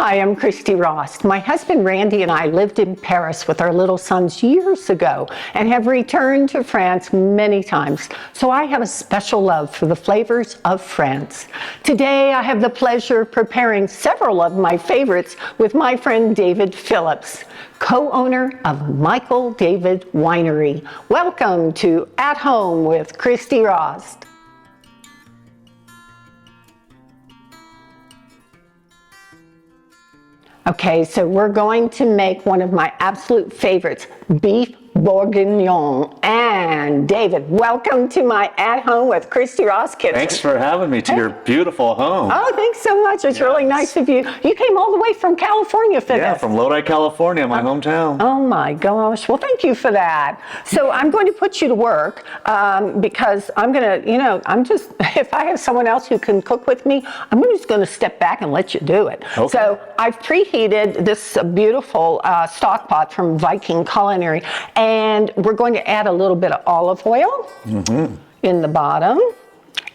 Hi, I'm Christy Rost. My husband Randy and I lived in Paris with our little sons years ago and have returned to France many times. So I have a special love for the flavors of France. Today I have the pleasure of preparing several of my favorites with my friend David Phillips, co-owner of Michael David Winery. Welcome to At Home with Christy Rost. Okay, so we're going to make one of my absolute favorites, beef bourguignon. And David, welcome to my At Home with Christy Rost kitchen. Thanks for having me to your beautiful home. Oh, thanks so much. It's really nice of you. You came all the way from California for this. Yeah, from Lodi, California, my hometown. Oh my gosh. Well, thank you for that. So I'm going to put you to work because I'm going to, if I have someone else who can cook with me, I'm just going to step back and let you do it. Okay. So I've preheated this beautiful stock pot from Viking Culinary, and we're going to add a little bit of olive oil in the bottom.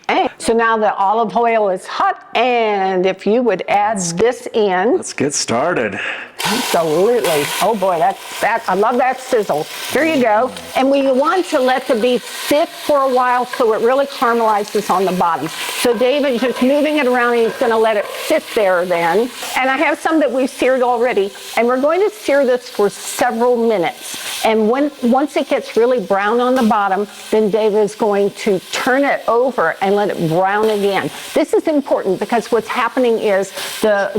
And so now the olive oil is hot, and if you would add this in. Let's get started. Absolutely. Oh boy, I love that sizzle. Here you go. And we want to let the beef sit for a while so it really caramelizes on the bottom. So David, just moving it around, and he's going to let it sit there then. And I have some that we've seared already, and we're going to sear this for several minutes. And once it gets really brown on the bottom, then David is going to turn it over and let it brown again. This is important because what's happening is the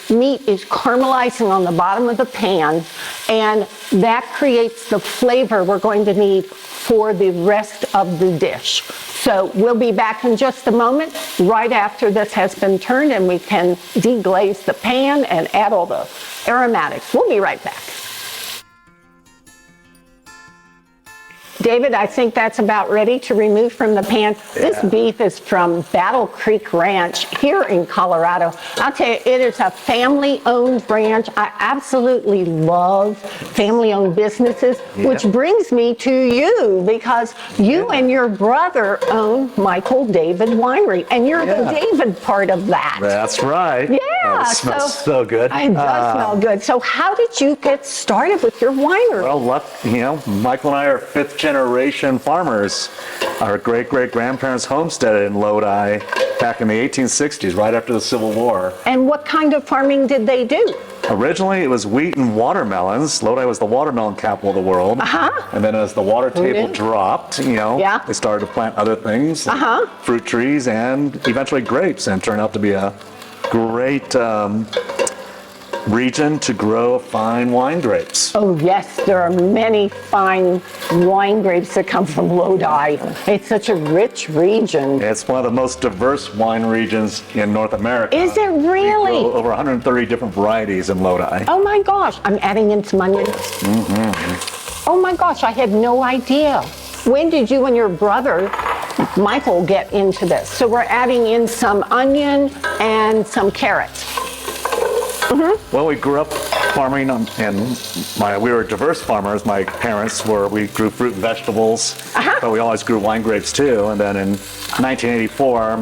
meat is caramelizing on the bottom of the pan, and that creates the flavor we're going to need for the rest of the dish. So we'll be back in just a moment, right after this has been turned, and we can deglaze the pan and add all the aromatics. We'll be right back. David, I think that's about ready to remove from the pan. Yeah. This beef is from Battle Creek Ranch here in Colorado. I'll tell you, it is a family-owned ranch. I absolutely love family-owned businesses, which brings me to you because you and your brother own Michael David Winery, and you're the David part of that. That's right. Yeah. Oh, it smells so good. It does smell good. So how did you get started with your winery? Well, Michael and I are fifth generation farmers. Our great-great-grandparents homesteaded in Lodi back in the 1860s, right after the Civil War. And what kind of farming did they do? Originally, it was wheat and watermelons. Lodi was the watermelon capital of the world. And then as the water table dropped, they started to plant other things, like fruit trees and eventually grapes, and turned out to be a great region to grow fine wine grapes. Oh yes, there are many fine wine grapes that come from Lodi. It's such a rich region. It's one of the most diverse wine regions in North America. Is it really? We grow over 130 different varieties in Lodi. Oh my gosh, I'm adding in some onions. Oh my gosh, I had no idea. When did you and your brother Michael get into this? So we're adding in some onion and some carrots. Well, we grew up farming, and we were diverse farmers. My parents we grew fruit and vegetables, but we always grew wine grapes too. And then in 1984,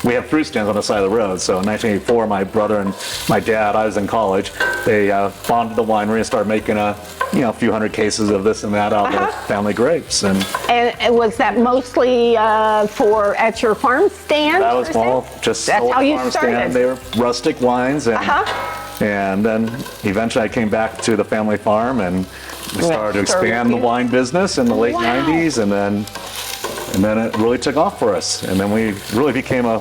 we have fruit stands on the side of the road. So in 1984, my brother and my dad, I was in college, they bonded the winery and started making a few hundred cases of this and that out of the family grapes. And was that mostly at your farm stand? That was just that's how you farm started. Stand. They were rustic wines, and then eventually I came back to the family farm, and we started to expand the wine business in the late 90s, and then it really took off for us. And then we really became a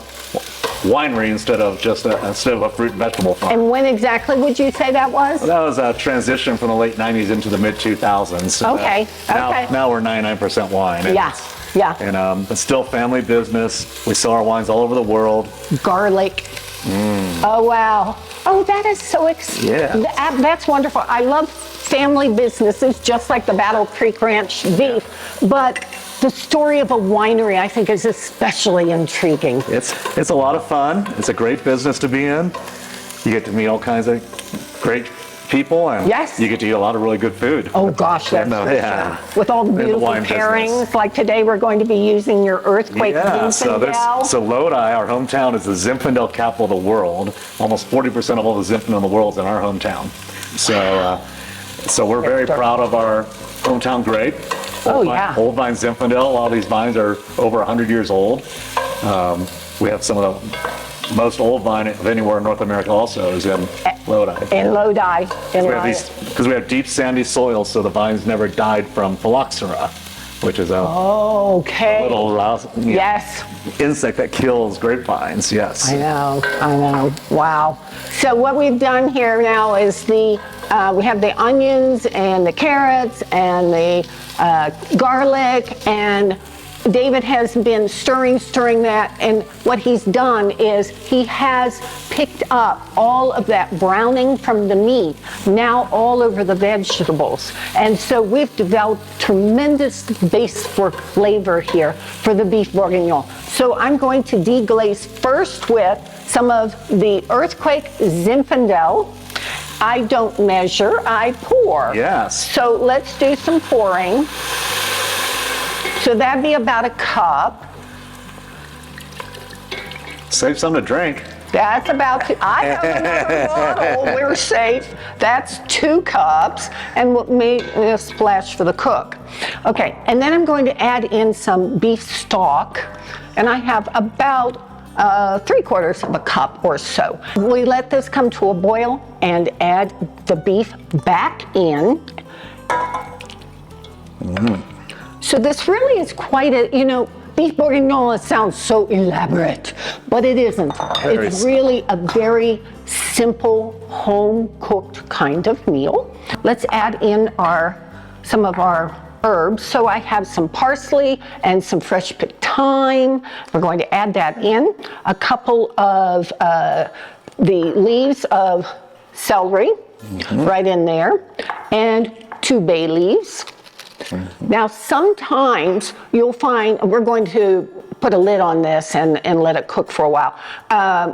winery instead of a fruit and vegetable farm. And when exactly would you say that was? That was a transition from the late 90s into the mid 2000s. Okay. Now we're 99% wine. And it's still family business. We sell our wines all over the world. Garlic. Oh wow. Oh, that is so exciting. That's wonderful. I love family businesses just like the Battle Creek Ranch beef, but the story of a winery, I think, is especially intriguing. It's a lot of fun. It's a great business to be in. You get to meet all kinds of great people, and Yes. you get to eat a lot of really good food. Oh gosh, that's No, for yeah. sure. With all the In the beautiful wine pairings, business. like today we're going to be using your earthquake Yeah, Zinfandel. so Lodi, our hometown, is the Zinfandel capital of the world. Almost 40% of all the Zinfandel in the world is in our hometown. So we're very proud of our hometown grape. Old vine Zinfandel. A lot of these vines are over 100 years old. We have some of the most old vine of anywhere in North America also is in Lodi. In Lodi. Because we have deep sandy soils, so the vines never died from phylloxera, which is a little Yes. insect that kills grapevines. Yes. I know. Wow. So what we've done here now is we have the onions and the carrots and the garlic, and David has been stirring that, and what he's done is he has picked up all of that browning from the meat now all over the vegetables. And so we've developed tremendous base for flavor here for the beef bourguignon. So I'm going to deglaze first with some of the earthquake Zinfandel. I don't measure, I pour. Yes. So let's do some pouring. So that'd be about a cup. Save some to drink. That's about I have another bottle. We're safe. That's 2 cups, and we'll make a splash for the cook. Okay, and then I'm going to add in some beef stock, and I have about 3/4 of a cup or so. We let this come to a boil and add the beef back in. So this really is quite beef bourguignon sounds so elaborate, but it isn't. It's really a very simple, home-cooked kind of meal. Let's add in some of our herbs. So I have some parsley and some fresh picked thyme. We're going to add that in. A couple of the leaves of celery right in there, and 2 bay leaves. Now, sometimes you'll find, we're going to put a lid on this and let it cook for a while.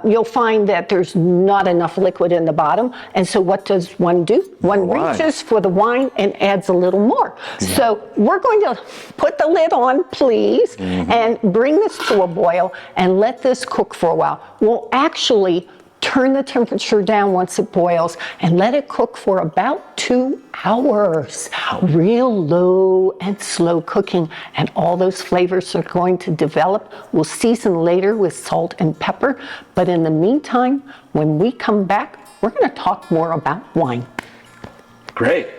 You'll find that there's not enough liquid in the bottom. And so what does one do? One reaches for the wine and adds a little more. Yeah. So we're going to put the lid on, please, and bring this to a boil and let this cook for a while. We'll actually turn the temperature down once it boils and let it cook for about 2 hours. Real low and slow cooking, and all those flavors are going to develop. We'll season later with salt and pepper, but in the meantime, when we come back, we're going to talk more about wine. Great.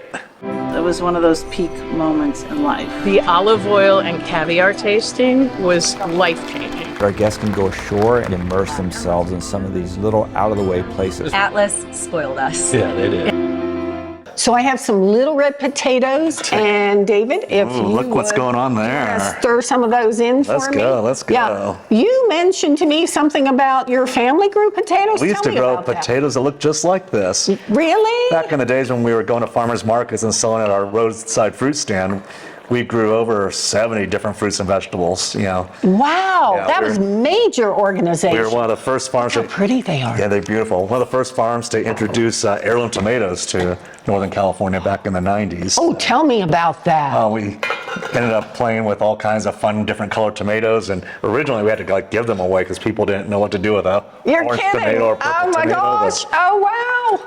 It was one of those peak moments in life. The olive oil and caviar tasting was life-changing. Our guests can go ashore and immerse themselves in some of these little out-of-the-way places. Atlas spoiled us. Yeah, they did. So I have some little red potatoes, and David, if you look what's would going on there. stir some of those in for me. Let's go. Yeah. You mentioned to me something about your family grew potatoes. We used Tell to me grow about that. potatoes that look just like this. Really? Back in the days when we were going to farmers markets and selling at our roadside fruit stand, we grew over 70 different fruits and vegetables, Wow, Yeah, that was major organization. We were one of the first farms. How pretty they are. Yeah, they're beautiful. One of the first farms to introduce heirloom tomatoes to Northern California back in the 90s. Oh, tell me about that. We ended up playing with all kinds of fun, different colored tomatoes, and originally we had to give them away because people didn't know what to do with a You're orange kidding. tomato or purple Oh my tomato. gosh. Oh, wow.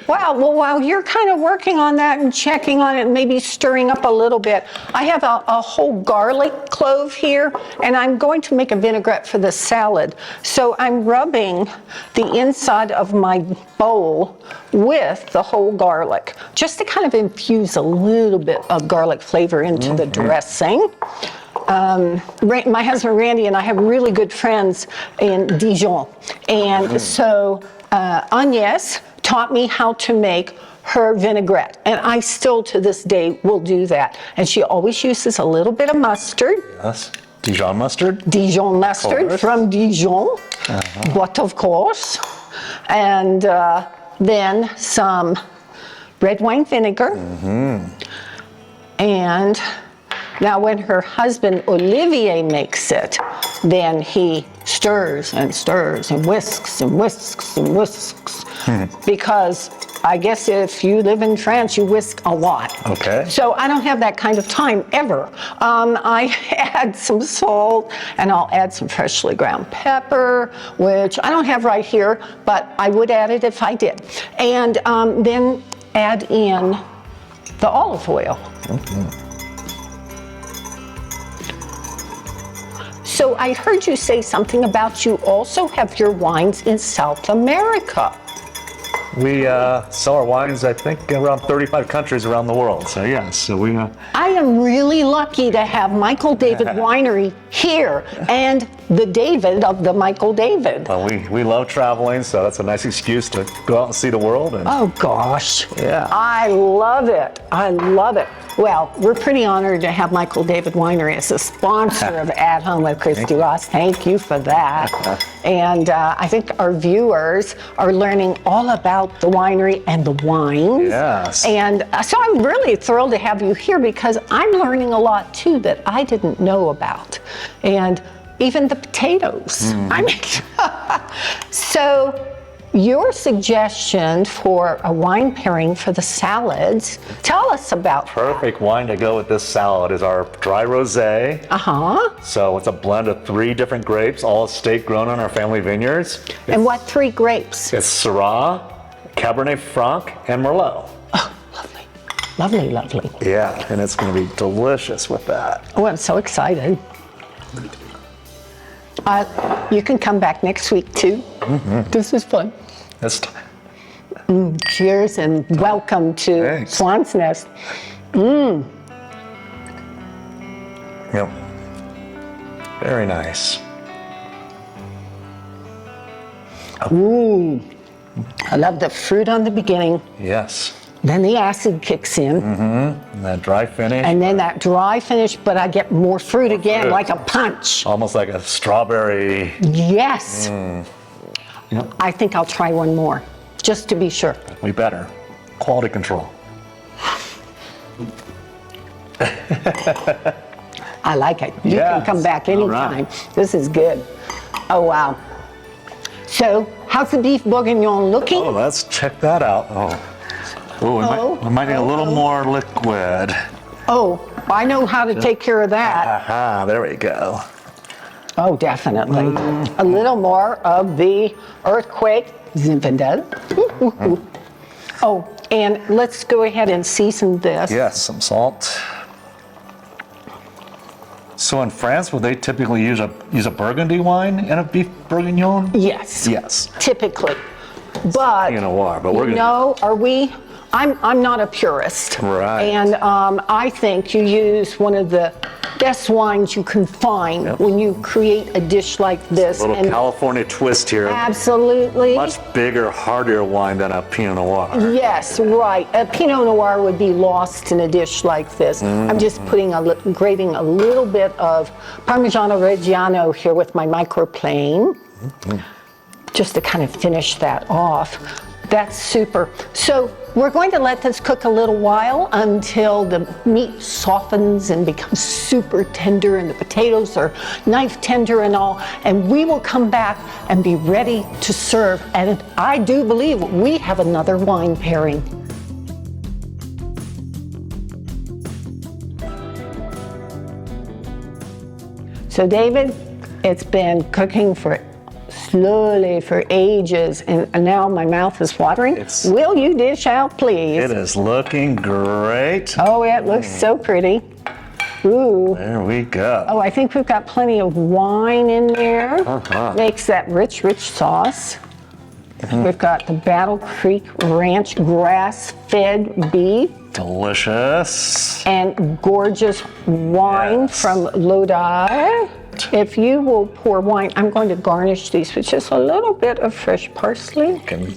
Wow. Well, while you're kind of working on that and checking on it, maybe stirring up a little bit, I have a whole garlic clove here, and I'm going to make a vinaigrette for the salad. So I'm rubbing the inside of my bowl with the whole garlic, just to kind of infuse a little bit of garlic flavor into the dressing. My husband Randy and I have really good friends in Dijon, and so Agnes taught me how to make her vinaigrette, and I still to this day will do that. And she always uses a little bit of mustard. Yes. Dijon mustard? Dijon mustard from Dijon, but of course. And then some red wine vinegar. And now when her husband Olivier makes it, then he stirs and stirs and whisks and whisks and whisks, because I guess if you live in France, you whisk a lot. Okay. So I don't have that kind of time ever. I add some salt, and I'll add some freshly ground pepper, which I don't have right here, but I would add it if I did. And then add in the olive oil. So I heard you say something about you also have your wines in South America. We sell our wines, I think, in around 35 countries around the world. So yeah, so we. I am really lucky to have Michael David Winery here and the David of the Michael David. Well, we love traveling, so that's a nice excuse to go out and see the world. And Oh gosh, Yeah. I love it. I love it. Well, we're pretty honored to have Michael David Winery as a sponsor of At Home with Christy Rost. Thank you for that. And I think our viewers are learning all about the winery and the wines. Yes. And so I'm really thrilled to have you here because I'm learning a lot too that I didn't know about. And even the potatoes. I mean, so your suggestion for a wine pairing for the salads, tell us about perfect wine to go with this salad is our dry rosé. Uh-huh. So it's a blend of 3 different grapes, all estate grown on our family vineyards. And what 3 grapes? It's Syrah, Cabernet Franc, and Merlot. Oh, lovely. Lovely, lovely. Yeah, and it's going to be delicious with that. Oh, I'm so excited. You can come back next week too. This is fun. It's Cheers and welcome to Thanks. Swan's Nest. Yep. Very nice. Ooh, I love the fruit on the beginning. Yes. Then the acid kicks in. And that dry finish. And then that dry finish, but I get more fruit again, fruit. like a punch. Almost like a strawberry. Yes. Yep. I think I'll try one more, just to be sure. We better. Quality control. I like it. You can Yes. come back All anytime. right. This is good. Oh, wow. So, how's the beef bourguignon looking? Oh, let's check that out. Oh, we might need a little more liquid. Oh, I know how to take care of that. Aha, there we go. Oh, definitely. A little more of the earthquake Zinfandel. Oh, and let's go ahead and season this. Yes, some salt. So in France, would they typically use a Burgundy wine in a beef bourguignon? Yes. Yes. Typically. But You know why, but we're gonna. no, are we? I'm not a purist. Right. And I think you use one of the best wines you can find when you create a dish like this. A little and California twist here. absolutely. Much bigger, heartier wine than a Pinot Noir. Yes, right. A Pinot Noir would be lost in a dish like this. I'm just putting grating a little bit of Parmigiano Reggiano here with my microplane, just to kind of finish that off. That's super. So we're going to let this cook a little while until the meat softens and becomes super tender and the potatoes are knife tender and all. And we will come back and be ready to serve. And I do believe we have another wine pairing. So David, it's been cooking slowly for ages, and now my mouth is watering. Will you dish out, please? It is looking great. Oh, it looks so pretty. Ooh. There we go. Oh, I think we've got plenty of wine in there. Makes that rich, rich sauce. We've got the Battle Creek Ranch grass-fed beef. Delicious. And gorgeous wine Yes. from Lodi. If you will pour wine, I'm going to garnish these with just a little bit of fresh parsley. Can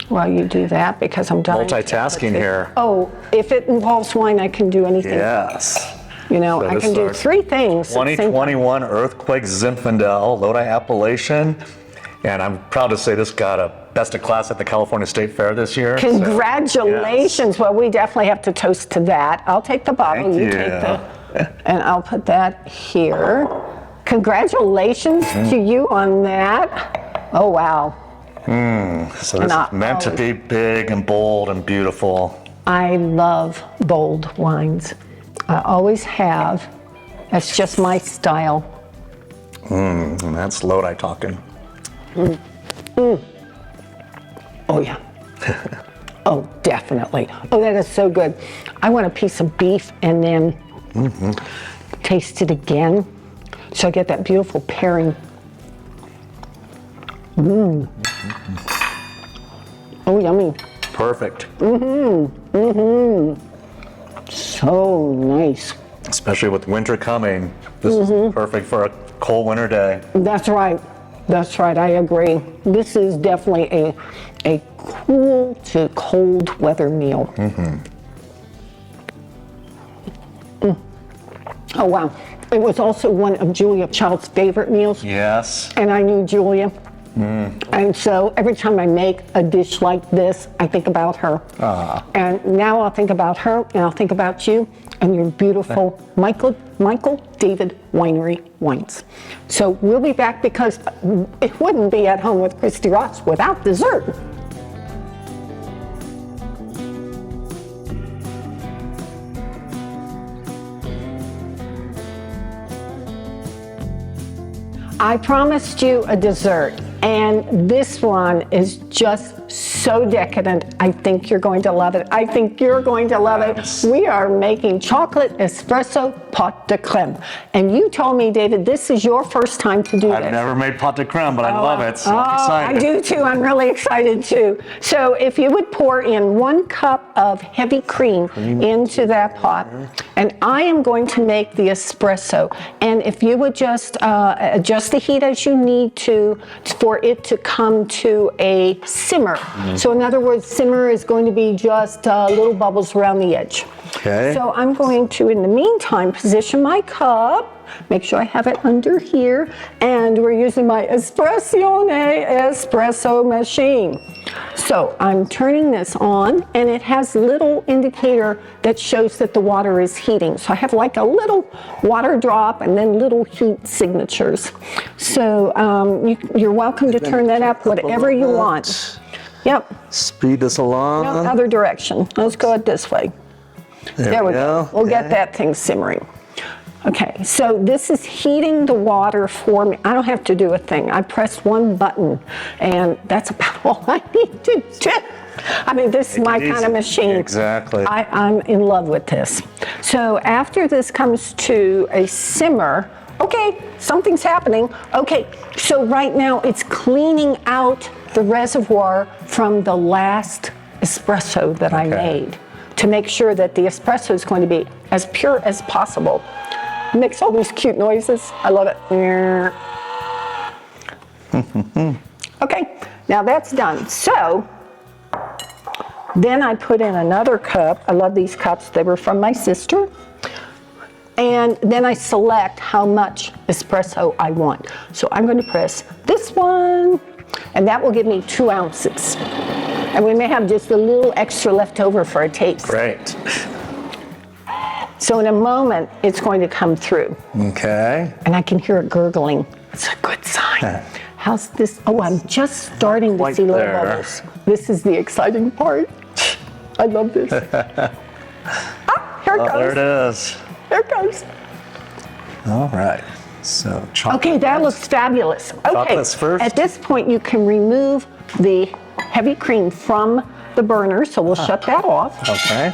While you do that, because I'm done. multitasking here. Oh, if it involves wine, I can do anything. Yes. You know, So I this can is do our 3 things. at the same time. 2021 Earthquake Zinfandel, Lodi appellation. And I'm proud to say this got a best of class at the California State Fair this year. so, Congratulations. Well, we definitely have to toast to that. I'll take the bottle, Thank you you. take and I'll put that here. Congratulations to you on that. Oh, wow. So this is meant to be big and bold and beautiful. I love bold wines. I always have. That's just my style. And that's Lodi talking. Oh, yeah. Oh, definitely. Oh, that is so good. I want a piece of beef and then taste it again. So I get that beautiful pairing. Oh, yummy. Perfect. So nice. Especially with winter coming. This is perfect for a cold winter day. That's right. That's right. I agree. This is definitely a cool to cold weather meal. Oh, wow. It was also one of Julia Child's favorite meals. Yes. And I knew Julia. And so every time I make a dish like this, I think about her. And now I'll think about her, and I'll think about you and your beautiful Michael David Winery wines. So we'll be back because it wouldn't be At Home with Christy Rost without dessert. I promised you a dessert, and this one is just so decadent. I think you're going to love it. I think you're going to love it. We are making chocolate espresso pot de creme. And you told me, David, this is your first time to do this. I've never made pot de creme, but I love it, so I'm excited. I do too. I'm really excited too. So if you would pour in 1 cup of heavy cream into that pot, and I am going to make the espresso. And if you would just adjust the heat as you need to for it to come to a simmer. So in other words, simmer is going to be just little bubbles around the edge. Okay. So I'm going to, in the meantime, position my cup. Make sure I have it under here. And we're using my espresso machine. So I'm turning this on, and it has a little indicator that shows that the water is heating. So I have like a little water drop and then little heat signatures. So you're welcome to turn that up, whatever you want. Yep. Speed this along. No, other direction. Let's go it this way. There we go. We'll get that thing simmering. Okay, so this is heating the water for me. I don't have to do a thing. I press one button, and that's about all I need to do. I mean, this is my kind of machine. Exactly. I'm in love with this. So after this comes to a simmer, okay, something's happening. Okay, so right now it's cleaning out the reservoir from the last espresso that I made to make sure that the espresso is going to be as pure as possible. It makes all these cute noises. I love it. Okay, now that's done. So then I put in another cup. I love these cups. They were from my sister. And then I select how much espresso I want. So I'm going to press this one, and that will give me 2 ounces. And we may have just a little extra left over for a taste. Great. So in a moment, it's going to come through. Okay. And I can hear it gurgling. It's a good sign. How's this? Oh, I'm just starting to see little bubbles. This is the exciting part. I love this. Here it goes. There it is. There it goes. All right. So chocolate. Okay, that looks fabulous. Okay, Chocolate's first. At this point, you can remove the heavy cream from the burner. So we'll shut that off. Okay.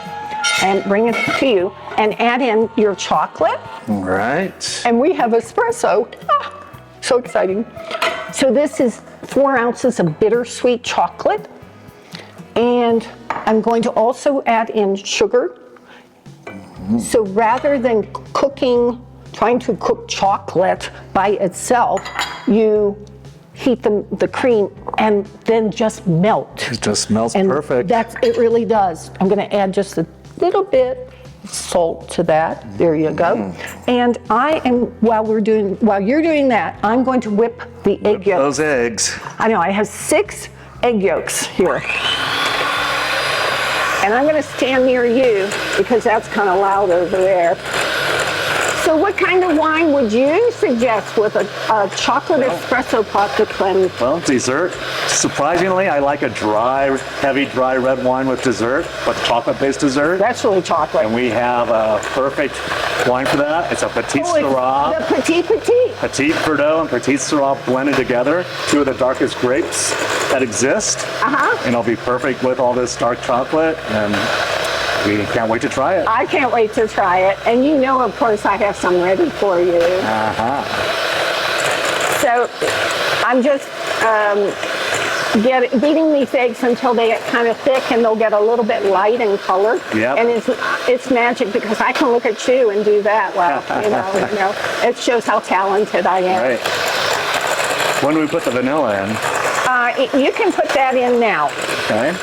And bring it to you and add in your chocolate. All right. And we have espresso. So exciting. So this is 4 ounces of bittersweet chocolate. And I'm going to also add in sugar. So rather than trying to cook chocolate by itself, you heat the cream and then just melt. It just melts And perfect. it really does. I'm going to add just a little bit of salt to that. There you go. And while you're doing that, I'm going to whip the egg yolks. Those eggs. I know, I have 6 egg yolks here. And I'm going to stand near you because that's kind of loud over there. So what kind of wine would you suggest with a chocolate espresso pot de creme? Well, dessert Surprisingly, I like a heavy dry red wine with dessert, but chocolate-based dessert. That's really chocolate. And we have a perfect wine for that. It's a Petit Syrah. The Petit. Petit Verdot and Petit Syrah blended together, two of the darkest grapes that exist. And it'll be perfect with all this dark chocolate, and we can't wait to try it. I can't wait to try it. And you know, of course, I have some ready for you. So I'm just beating these eggs until they get kind of thick and they'll get a little bit light in color. Yep. And it's magic because I can look at you and do that. Well, you know, it shows how talented I am. Right. When do we put the vanilla in? You can put that in now. Okay.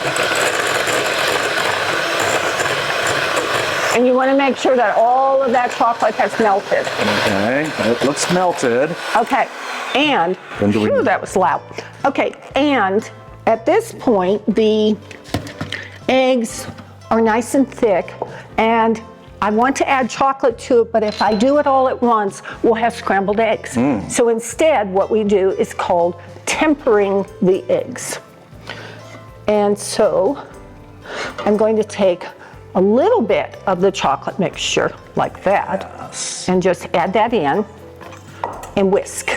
And you want to make sure that all of that chocolate has melted. Okay. It looks melted. Okay. And, phew, that was loud. Okay, and at this point, the eggs are nice and thick, and I want to add chocolate to it, but if I do it all at once, we'll have scrambled eggs. So instead, what we do is called tempering the eggs. And so I'm going to take a little bit of the chocolate mixture like that, and just add that in and whisk.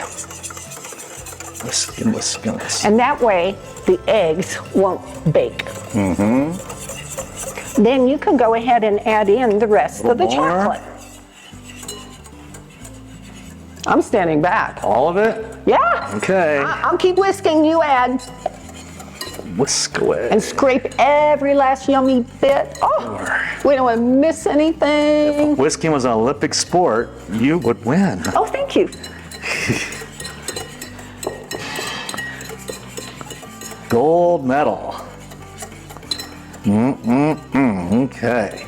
Whisk and whisk and whisk. And that way, the eggs won't bake. Then you can go ahead and add in the rest of the chocolate. I'm standing back. All of it? Yeah. Okay. I'll keep whisking, you add. Whisk away. And scrape every last yummy bit. Oh, we don't want to miss anything. If whisking was an Olympic sport, you would win. Oh, thank you. Gold medal. Okay.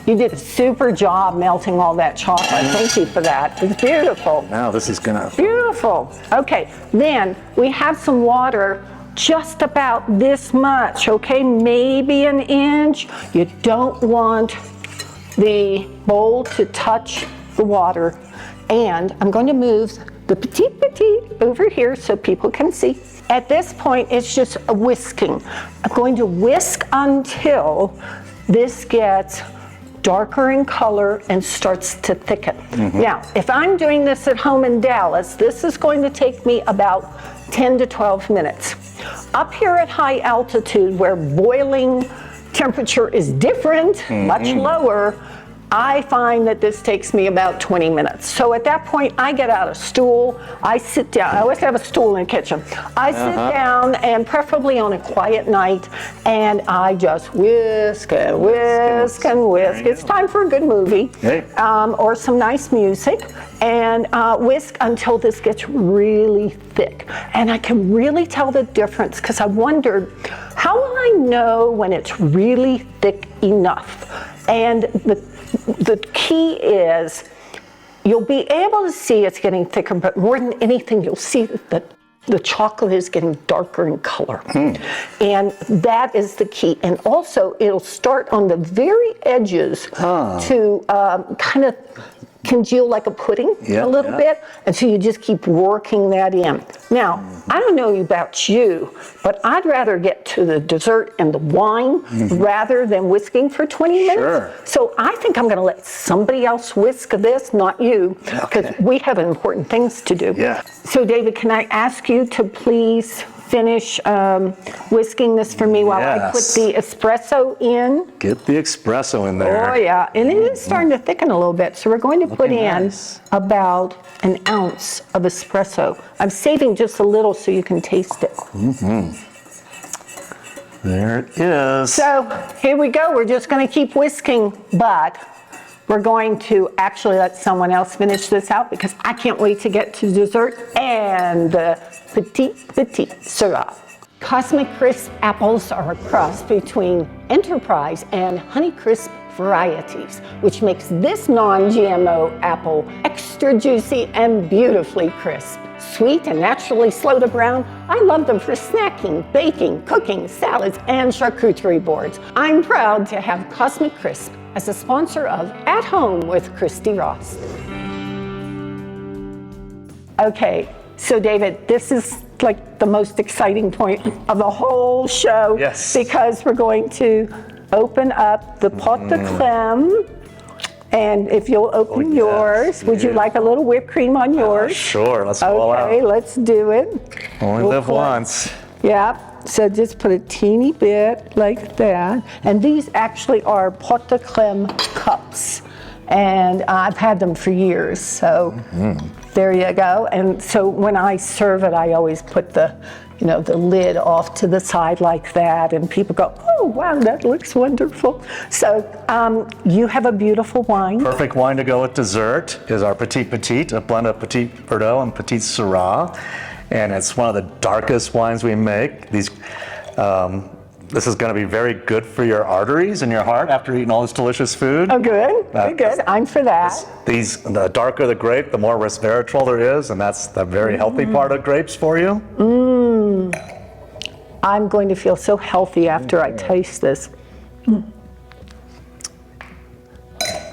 You did a super job melting all that chocolate. Thank you for that. It's beautiful. Now this is gonna... Beautiful. Okay, then we have some water just about this much, okay? Maybe an inch. You don't want the bowl to touch the water. And I'm going to move the petit over here so people can see. At this point, it's just a whisking. I'm going to whisk until this gets darker in color and starts to thicken. Now, if I'm doing this at home in Dallas, this is going to take me about 10 to 12 minutes. Up here at high altitude where boiling temperature is different, much lower, I find that this takes me about 20 minutes. So at that point, I get out a stool, I sit down. I always have a stool in the kitchen. I sit down, and preferably on a quiet night, and I just whisk and whisk and whisk. It's time for a good movie, or some nice music, and whisk until this gets really thick. And I can really tell the difference because I wondered, how will I know when it's really thick enough? And the key is you'll be able to see it's getting thicker, but more than anything, you'll see that the chocolate is getting darker in color. And that is the key. And also, it'll start on the very edges to kind of congeal like a pudding a little bit. And so you just keep working that in. Now, I don't know about you, but I'd rather get to the dessert and the wine rather than whisking for 20 minutes. So I think I'm going to let somebody else whisk this, not you, because we have important things to do. So David, can I ask you to please finish whisking this for me while I put the espresso in? Get the espresso in there. Oh yeah, and it is starting to thicken a little bit, so we're going to put in about an ounce of espresso. I'm saving just a little so you can taste it. There it is. So here we go, we're just going to keep whisking, but we're going to actually let someone else finish this out because I can't wait to get to dessert and the Petit Syrah. Cosmic Crisp apples are a cross between Enterprise and Honeycrisp varieties, which makes this non-GMO apple extra juicy and beautifully crisp. Sweet and naturally slow to brown, I love them for snacking, baking, cooking, salads, and charcuterie boards. I'm proud to have Cosmic Crisp as a sponsor of At Home with Christy Rost. Okay, So David, this is like the most exciting point of the whole show. Yes. Because we're going to open up the pot de creme. And if you'll open yours, would you like a little whipped cream on yours? Sure, let's roll out. Okay, let's do it. Only live once. Yeah, so just put a teeny bit like that. And these actually are pot de creme cups. And I've had them for years, so there you go. And so when I serve it, I always put the lid off to the side like that, and people go, oh, wow, that looks wonderful. So you have a beautiful wine. Perfect wine to go with dessert is our Petit, a blend of Petit Verdot and Petit Syrah. And it's one of the darkest wines we make. This is going to be very good for your arteries and your heart after eating all this delicious food. Oh, good, good. I'm for that. The darker the grape, the more resveratrol there is, and that's the very healthy part of grapes for you. I'm going to feel so healthy after I taste this.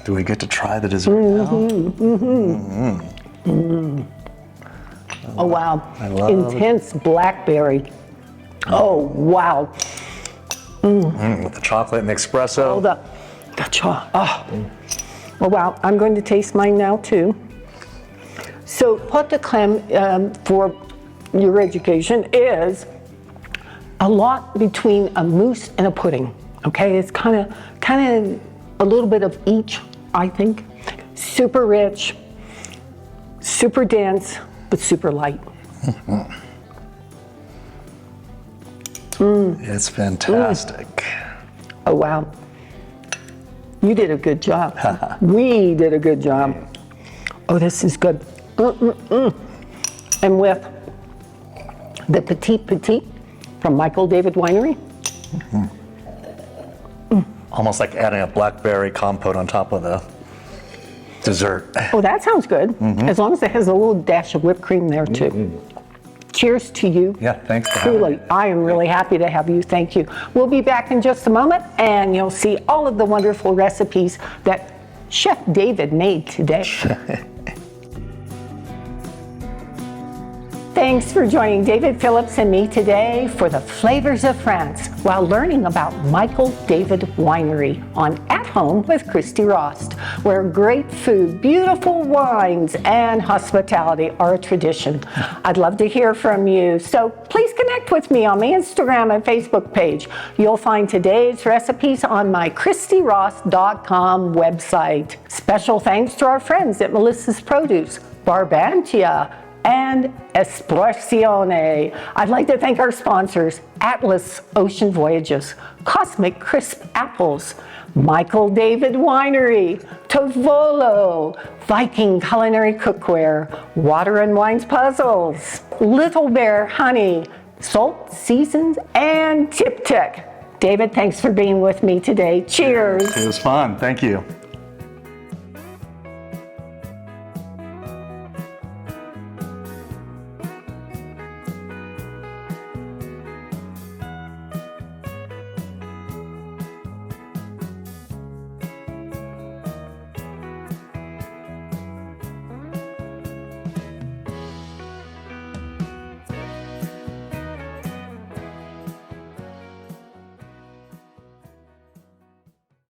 Do we get to try the dessert now? Oh, wow. I love Intense blackberry. Oh, wow. with the chocolate and the espresso. Oh, the chocolate. Oh. Oh, wow. I'm going to taste mine now, too. So, pot de creme, for your education, is a lot between a mousse and a pudding. Okay, it's kind of a little bit of each, I think. Super rich, super dense, but super light. It's fantastic. Oh, wow. You did a good job. We did a good job. Oh, this is good. And with the Petit from Michael David Winery. Almost like adding a blackberry compote on top of the dessert. Oh, that sounds good. As long as it has a little dash of whipped cream there, too. Cheers to you. Yeah, thanks for having me. Truly, I am really happy to have you. Thank you. We'll be back in just a moment, and you'll see all of the wonderful recipes that Chef David made today. Thanks for joining David Phillips and me today for the Flavors of France while learning about Michael David Winery on At Home with Christy Rost, where great food, beautiful wines, and hospitality are a tradition. I'd love to hear from you, so please connect with me on my Instagram and Facebook page. You'll find today's recipes on my ChristyRost.com website. Special thanks to our friends at Melissa's Produce, Barbantia, and Espressione. I'd like to thank our sponsors, Atlas Ocean Voyages, Cosmic Crisp Apples, Michael David Winery, Tovolo, Viking Culinary Cookware, Water and Wines Puzzles, Little Bear Honey, Salt Seasons, and Tip Tech. David, thanks for being with me today. Cheers. It was fun. Thank you.